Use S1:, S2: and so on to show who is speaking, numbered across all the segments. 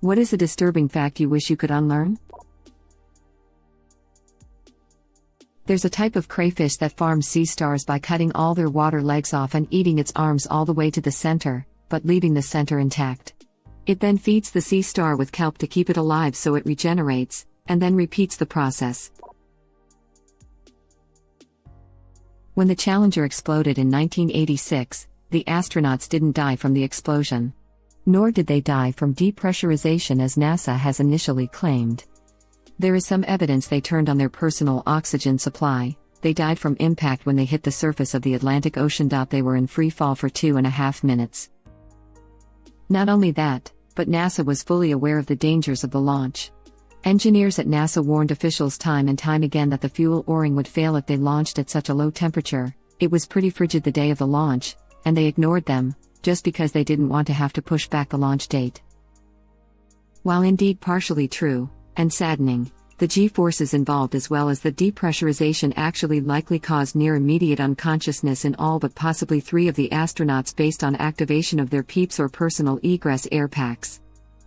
S1: What is a disturbing fact you wish you could unlearn? There's a type of crayfish that farms sea stars by cutting all their water legs off and eating its arms all the way to the center, but leaving the center intact. It then feeds the sea star with kelp to keep it alive so it regenerates, and then repeats the process. When the Challenger exploded in 1986, the astronauts didn't die from the explosion. Nor did they die from depressurization as NASA has initially claimed. There is some evidence they turned on their personal oxygen supply. They died from impact when they hit the surface of the Atlantic Ocean. They were in free fall for 2.5 minutes. Not only that, but NASA was fully aware of the dangers of the launch. Engineers at NASA warned officials time and time again that the fuel O-ring would fail if they launched at such a low temperature. It was pretty frigid the day of the launch, and they ignored them, just because they didn't want to have to push back the launch date. While indeed partially true, and saddening, the G-forces involved as well as the depressurization actually likely caused near-immediate unconsciousness in all but possibly 3 of the astronauts based on activation of their PEEPs or personal egress air packs.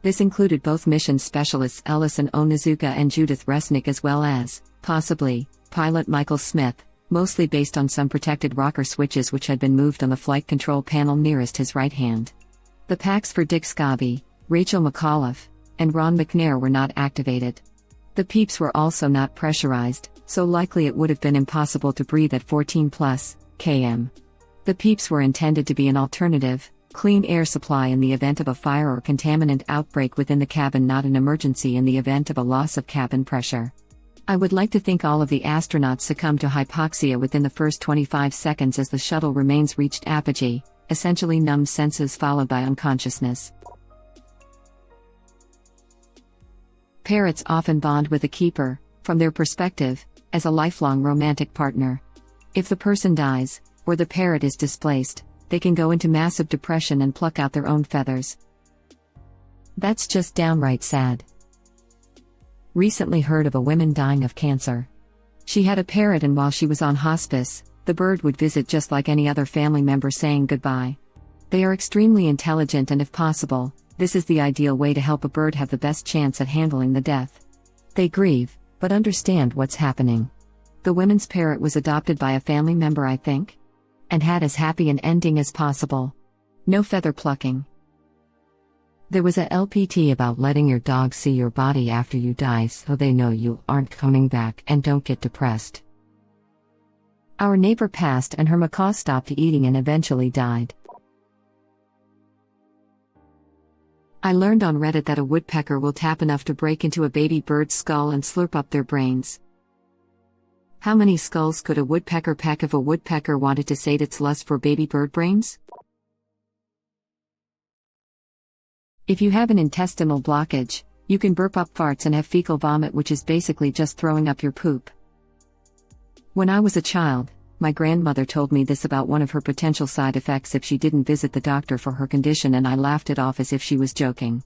S1: This included both mission specialists Ellison Onizuka and Judith Resnick as well as, possibly, pilot Michael Smith, mostly based on some protected rocker switches which had been moved on the flight control panel nearest his right hand. The packs for Dick Scobie, Rachel McAuliffe, and Ron McNair were not activated. The PEEPs were also not pressurized, so likely it would have been impossible to breathe at 14+ km. The PEEPs were intended to be an alternative, clean air supply in the event of a fire or contaminant outbreak within the cabin, not an emergency in the event of a loss of cabin pressure. I would like to think all of the astronauts succumbed to hypoxia within the first 25 seconds as the shuttle remains reached apogee, essentially numbed senses followed by unconsciousness. Parrots often bond with a keeper, from their perspective, as a lifelong romantic partner. If the person dies, or the parrot is displaced, they can go into massive depression and pluck out their own feathers. That's just downright sad. Recently heard of a woman dying of cancer. She had a parrot, and while she was on hospice, the bird would visit just like any other family member, saying goodbye. They are extremely intelligent, and if possible, this is the ideal way to help a bird have the best chance at handling the death. They grieve, but understand what's happening. The woman's parrot was adopted by a family member, I think, and had as happy an ending as possible. No feather plucking. There was a LPT about letting your dog see your body after you die so they know you aren't coming back and don't get depressed. Our neighbor passed and her macaw stopped eating and eventually died. I learned on Reddit that a woodpecker will tap enough to break into a baby bird's skull and slurp up their brains. How many skulls could a woodpecker pack if a woodpecker wanted to sate its lust for baby bird brains? If you have an intestinal blockage, you can burp up farts and have fecal vomit, which is basically just throwing up your poop. When I was a child, my grandmother told me this about one of her potential side effects if she didn't visit the doctor for her condition, and I laughed it off as if she was joking.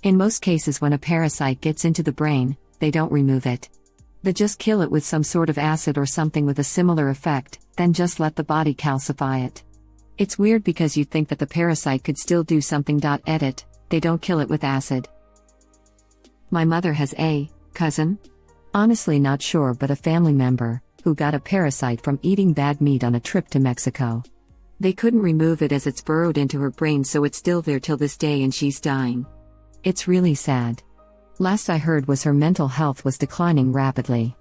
S1: In most cases, when a parasite gets into the brain, they don't remove it. They just kill it with some sort of acid or something with a similar effect, then just let the body calcify it. It's weird because you'd think that the parasite could still do something. Edit, they don't kill it with acid. My mother has a cousin? Honestly not sure, but a family member, who got a parasite from eating bad meat on a trip to Mexico. They couldn't remove it as it's burrowed into her brain, so it's still there till this day and she's dying. It's really sad. Last I heard was her mental health was declining rapidly.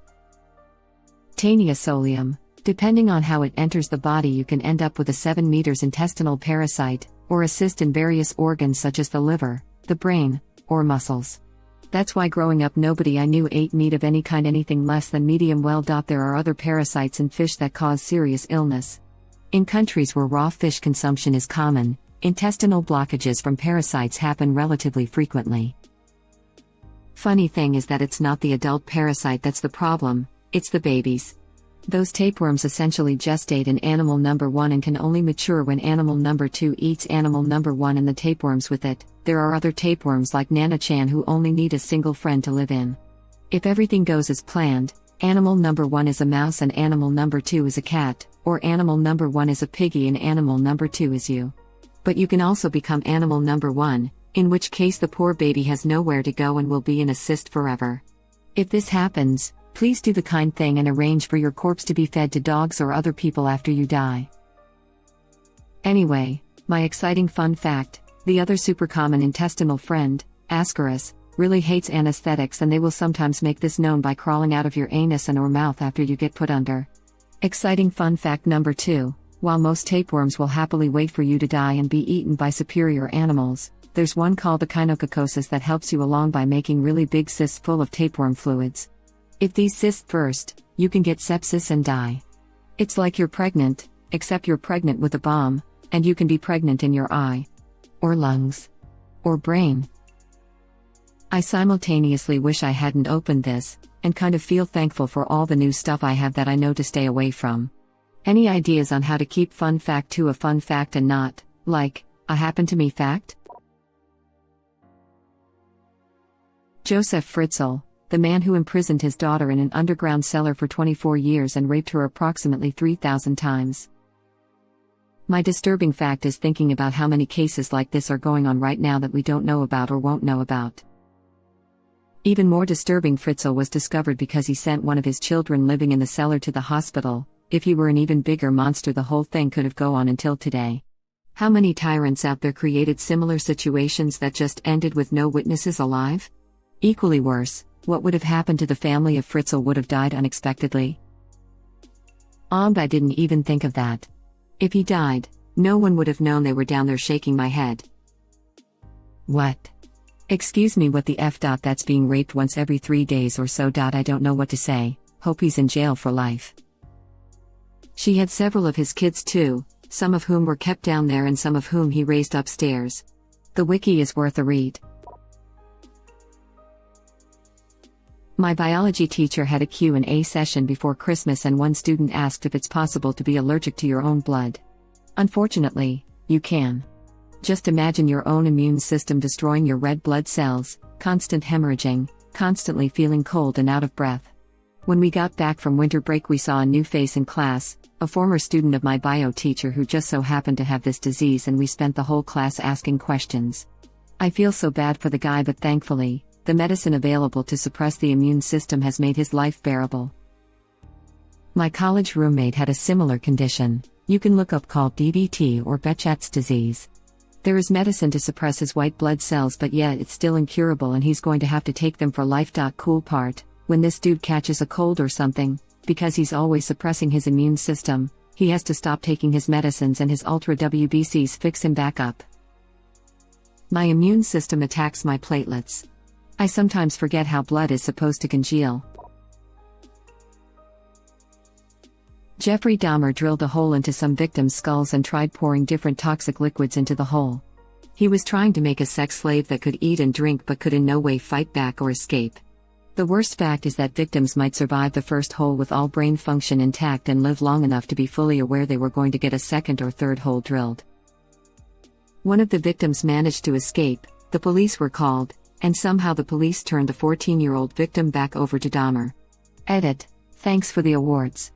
S1: Taenia solium. Depending on how it enters the body, you can end up with a 7 meters intestinal parasite, or a cyst in various organs such as the liver, the brain, or muscles. That's why growing up nobody I knew ate meat of any kind, anything less than medium well. There are other parasites in fish that cause serious illness. In countries where raw fish consumption is common, intestinal blockages from parasites happen relatively frequently. Funny thing is that it's not the adult parasite that's the problem, it's the babies. Those tapeworms essentially gestate in animal number 1 and can only mature when animal number 2 eats animal number 1 and the tapeworms with it. There are other tapeworms like Nana-chan who only need a single friend to live in. If everything goes as planned, animal number 1 is a mouse and animal number 2 is a cat, or animal number 1 is a piggy and animal number 2 is you. But you can also become animal number 1, in which case the poor baby has nowhere to go and will be in a cyst forever. If this happens, please do the kind thing and arrange for your corpse to be fed to dogs or other people after you die. Anyway, my exciting fun fact, the other super common intestinal friend, Ascaris, really hates anesthetics, and they will sometimes make this known by crawling out of your anus and or mouth after you get put under. Exciting fun fact number 2, while most tapeworms will happily wait for you to die and be eaten by superior animals, there's one called the echinococosis that helps you along by making really big cysts full of tapeworm fluids. If these cysts burst, you can get sepsis and die. It's like you're pregnant, except you're pregnant with a bomb, and you can be pregnant in your eye, or lungs, or brain. I simultaneously wish I hadn't opened this, and kind of feel thankful for all the new stuff I have that I know to stay away from. Any ideas on how to keep fun fact to a fun fact and not, like, a happen to me fact? Joseph Fritzl, the man who imprisoned his daughter in an underground cellar for 24 years and raped her approximately 3,000 times. My disturbing fact is thinking about how many cases like this are going on right now that we don't know about or won't know about. Even more disturbing, Fritzl was discovered because he sent one of his children living in the cellar to the hospital. If he were an even bigger monster, the whole thing could have gone on until today. How many tyrants out there created similar situations that just ended with no witnesses alive? Equally worse, what would have happened to the family if Fritzl would have died unexpectedly? I didn't even think of that. If he died, no one would have known they were down there. Shaking my head. What? Excuse me, what the F? That's being raped once every 3 days or so. I don't know what to say. Hope he's in jail for life. She had several of his kids too, some of whom were kept down there and some of whom he raised upstairs. The wiki is worth a read. My biology teacher had a Q&A session before Christmas, and one student asked if it's possible to be allergic to your own blood. Unfortunately, you can. Just imagine your own immune system destroying your red blood cells, constant hemorrhaging, constantly feeling cold and out of breath. When we got back from winter break, we saw a new face in class, a former student of my bio teacher who just so happened to have this disease, and we spent the whole class asking questions. I feel so bad for the guy, but thankfully, the medicine available to suppress the immune system has made his life bearable. My college roommate had a similar condition, you can look up, called DVT or Behçet's disease. There is medicine to suppress his white blood cells, but yet it's still incurable and he's going to have to take them for life. Cool part, when this dude catches a cold or something, because he's always suppressing his immune system, he has to stop taking his medicines and his ultra WBCs fix him back up. My immune system attacks my platelets. I sometimes forget how blood is supposed to congeal. Jeffrey Dahmer drilled a hole into some victims' skulls and tried pouring different toxic liquids into the hole. He was trying to make a sex slave that could eat and drink but could in no way fight back or escape. The worst fact is that victims might survive the first hole with all brain function intact and live long enough to be fully aware they were going to get a second or third hole drilled. One of the victims managed to escape, the police were called, and somehow the police turned the 14-year-old victim back over to Dahmer. Edit. Thanks for the awards.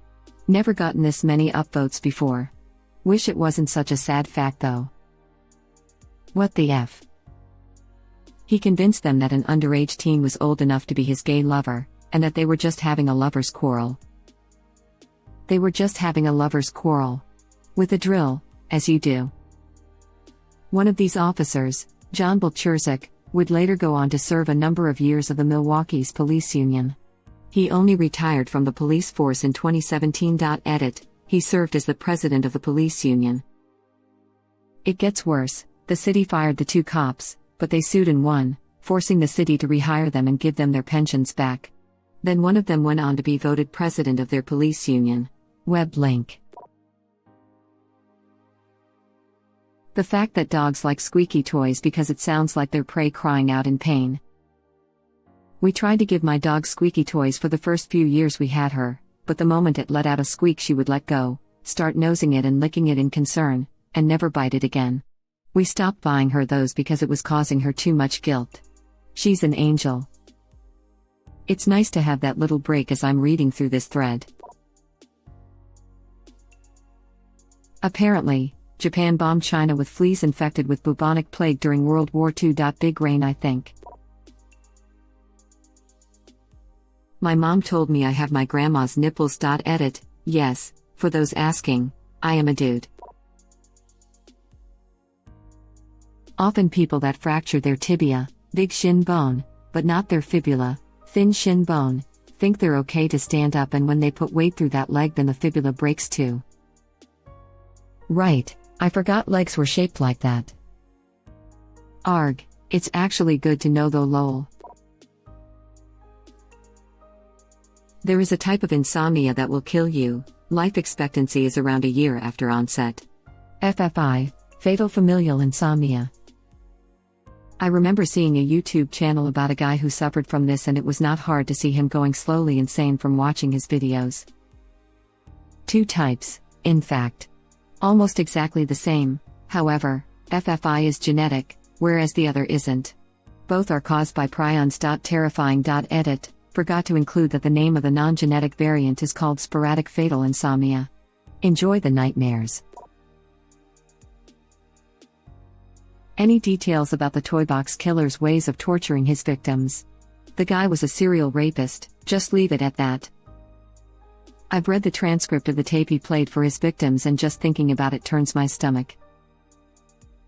S1: Never gotten this many upvotes before. Wish it wasn't such a sad fact though. What the F? He convinced them that an underage teen was old enough to be his gay lover, and that they were just having a lover's quarrel. They were just having a lover's quarrel. With a drill, as you do. One of these officers, John Bulcherzak, would later go on to serve a number of years of the Milwaukee's police union. He only retired from the police force in 2017. Edit. He served as the president of the police union. It gets worse, the city fired the 2 cops, but they sued and won, forcing the city to rehire them and give them their pensions back. Then one of them went on to be voted president of their police union. Web link. The fact that dogs like squeaky toys because it sounds like their prey crying out in pain. We tried to give my dog squeaky toys for the first few years we had her, but the moment it let out a squeak she would let go, start nosing it and licking it in concern, and never bite it again. We stopped buying her those because it was causing her too much guilt. She's an angel. It's nice to have that little break as I'm reading through this thread. Apparently, Japan bombed China with fleas infected with bubonic plague during World War II. Big rain, I think. My mom told me I have my grandma's nipples. Edit, yes, for those asking, I am a dude. Often people that fracture their tibia, big shin bone, but not their fibula, thin shin bone, think they're okay to stand up, and when they put weight through that leg then the fibula breaks too. Right, I forgot legs were shaped like that. Arg, it's actually good to know though, lol. There is a type of insomnia that will kill you. Life expectancy is around a year after onset. FFI, fatal familial insomnia. I remember seeing a YouTube channel about a guy who suffered from this, and it was not hard to see him going slowly insane from watching his videos. Two types, in fact. Almost exactly the same, however, FFI is genetic, whereas the other isn't. Both are caused by prions. Terrifying. Edit, forgot to include that the name of the non-genetic variant is called sporadic fatal insomnia. Enjoy the nightmares. Any details about the Toy Box Killer's ways of torturing his victims? The guy was a serial rapist, just leave it at that. I've read the transcript of the tape he played for his victims, and just thinking about it turns my stomach.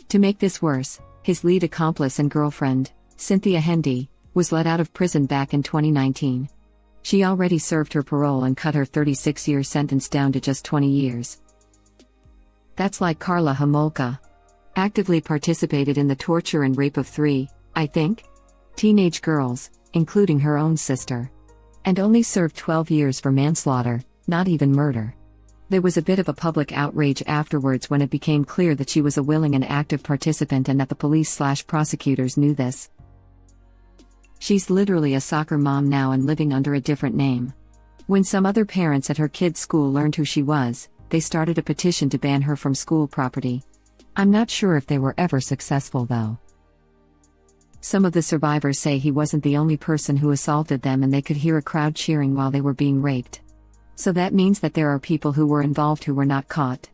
S1: To make this worse, his lead accomplice and girlfriend, Cynthia Hendy, was let out of prison back in 2019. She already served her parole and cut her 36-year sentence down to just 20 years. That's like Karla Homolka. Actively participated in the torture and rape of 3, I think, teenage girls, including her own sister. And only served 12 years for manslaughter, not even murder. There was a bit of a public outrage afterwards when it became clear that she was a willing and active participant, and that the police/prosecutors knew this. She's literally a soccer mom now and living under a different name. When some other parents at her kids' school learned who she was, they started a petition to ban her from school property. I'm not sure if they were ever successful though. Some of the survivors say he wasn't the only person who assaulted them, and they could hear a crowd cheering while they were being raped. So that means that there are people who were involved who were not caught.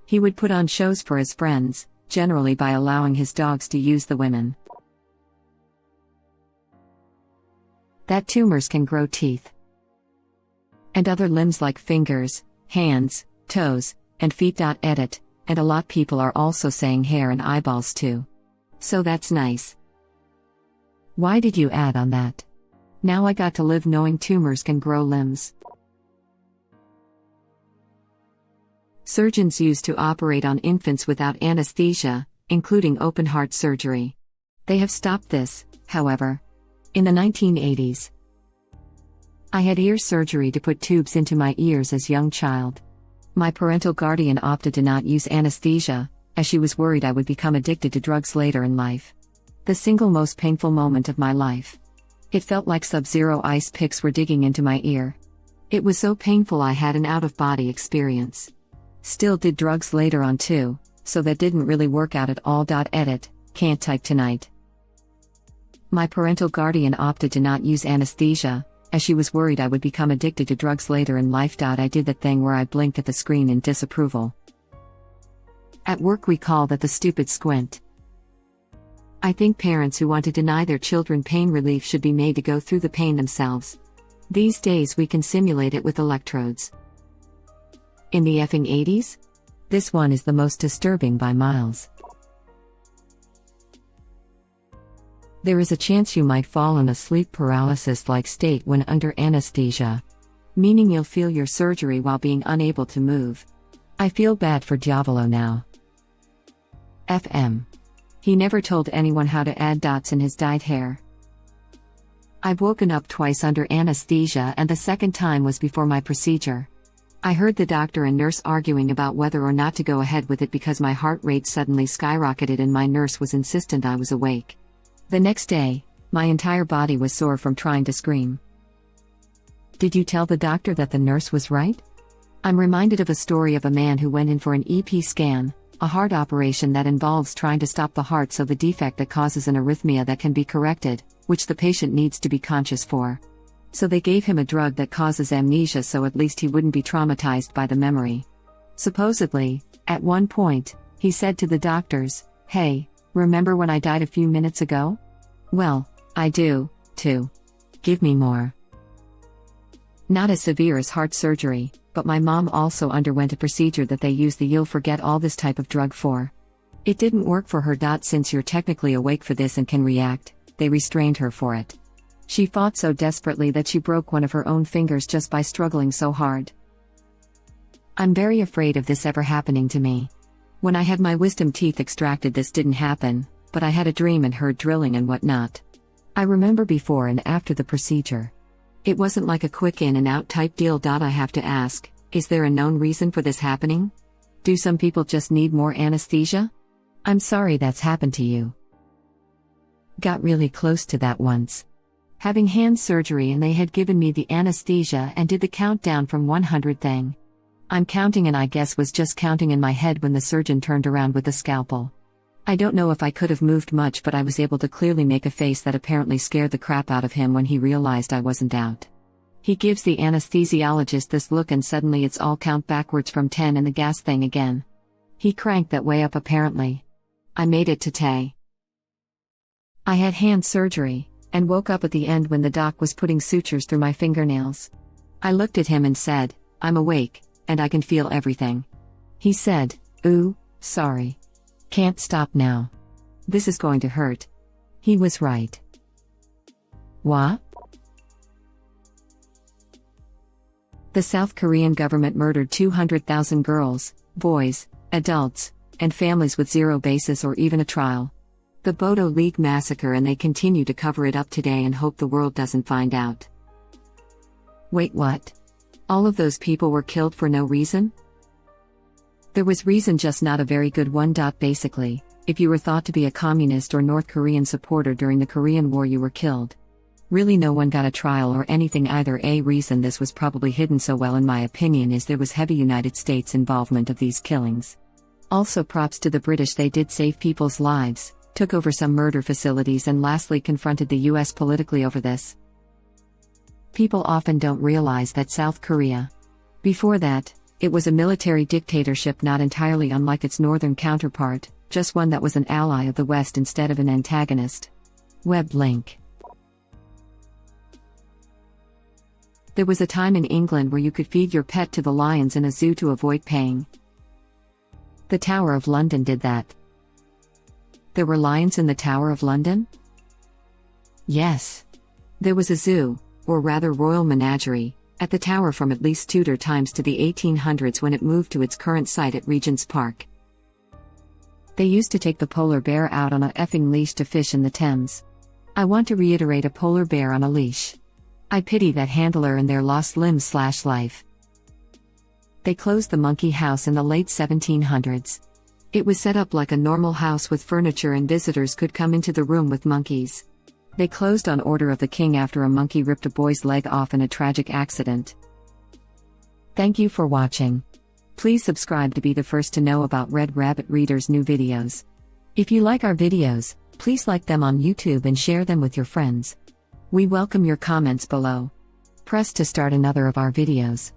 S1: He would put on shows for his friends, generally by allowing his dogs to use the women. That tumors can grow teeth and other limbs like fingers, hands, toes, and feet. Edit, and a lot people are also saying hair and eyeballs too. So that's nice. Why did you add on that? Now I got to live knowing tumors can grow limbs. Surgeons used to operate on infants without anesthesia, including open-heart surgery. They have stopped this, however. In the 1980s, I had ear surgery to put tubes into my ears as a young child. My parental guardian opted to not use anesthesia, as she was worried I would become addicted to drugs later in life. The single most painful moment of my life. It felt like Sub-Zero ice picks were digging into my ear. It was so painful I had an out-of-body experience. Still did drugs later on too, so that didn't really work out at all. Edit, can't type tonight. My parental guardian opted to not use anesthesia, as she was worried I would become addicted to drugs later in life. I did that thing where I blinked at the screen in disapproval. At work we call that the stupid squint. I think parents who want to deny their children pain relief should be made to go through the pain themselves. These days we can simulate it with electrodes. In the effing 80s? This one is the most disturbing by miles. There is a chance you might fall in a sleep paralysis-like state when under anesthesia. Meaning you'll feel your surgery while being unable to move. I feel bad for Diavolo now. FM. He never told anyone how to add dots in his dyed hair. I've woken up twice under anesthesia, and the second time was before my procedure. I heard the doctor and nurse arguing about whether or not to go ahead with it because my heart rate suddenly skyrocketed and my nurse was insistent I was awake. The next day, my entire body was sore from trying to scream. Did you tell the doctor that the nurse was right? I'm reminded of a story of a man who went in for an EP scan, a heart operation that involves trying to stop the heart so the defect that causes an arrhythmia that can be corrected, which the patient needs to be conscious for. So they gave him a drug that causes amnesia so at least he wouldn't be traumatized by the memory. Supposedly, At one point, he said to the doctors, "Hey, remember when I died a few minutes ago? Well, I do, too. Give me more." Not as severe as heart surgery, but my mom also underwent a procedure that they use the "you'll forget all this" type of drug for. It didn't work for her. Since you're technically awake for this and can react, they restrained her for it. She fought so desperately that she broke one of her own fingers just by struggling so hard. I'm very afraid of this ever happening to me. When I had my wisdom teeth extracted, this didn't happen, but I had a dream and heard drilling and whatnot. I remember before and after the procedure. It wasn't like a quick in and out type deal. I have to ask, is there a known reason for this happening? Do some people just need more anesthesia? I'm sorry that's happened to you. Got really close to that once. Having hand surgery, and they had given me the anesthesia and did the countdown from 100 thing. I'm counting and I guess was just counting in my head when the surgeon turned around with the scalpel. I don't know if I could have moved much, but I was able to clearly make a face that apparently scared the crap out of him when he realized I wasn't out. He gives the anesthesiologist this look and suddenly it's all count backwards from 10 and the gas thing again. He cranked that way up apparently. I made it to Tay. I had hand surgery, and woke up at the end when the doc was putting sutures through my fingernails. I looked at him and said, "I'm awake, and I can feel everything." He said, "Ooh, sorry. Can't stop now. This is going to hurt." He was right. What? The South Korean government murdered 200,000 girls, boys, adults, and families with zero basis or even a trial. The Bodo League massacre, and they continue to cover it up today and hope the world doesn't find out. Wait, what? All of those people were killed for no reason? There was reason, just not a very good one. Basically, if you were thought to be a communist or North Korean supporter during the Korean War, you were killed. Really, no one got a trial or anything either. A reason this was probably hidden so well, in my opinion, is there was heavy United States involvement of these killings. Also, props to the British, they did save people's lives, took over some murder facilities, and lastly confronted the US politically over this. People often don't realize that South Korea, before that, it was a military dictatorship, not entirely unlike its northern counterpart, just one that was an ally of the West instead of an antagonist. Web link. There was a time in England where you could feed your pet to the lions in a zoo to avoid paying. The Tower of London did that. There were lions in the Tower of London? Yes. There was a zoo, or rather royal menagerie, at the tower from at least Tudor times to the 1800s when it moved to its current site at Regent's Park. They used to take the polar bear out on a effing leash to fish in the Thames. I want to reiterate, a polar bear on a leash. I pity that handler and their lost limbs/life. They closed the monkey house in the late 1700s. It was set up like a normal house with furniture, and visitors could come into the room with monkeys. They closed on order of the king after a monkey ripped a boy's leg off in a tragic accident. Thank you for watching. Please subscribe to be the first to know about Red Rabbit Reader's new videos. If you like our videos, please like them on YouTube and share them with your friends. We welcome your comments below. Press to start another of our videos.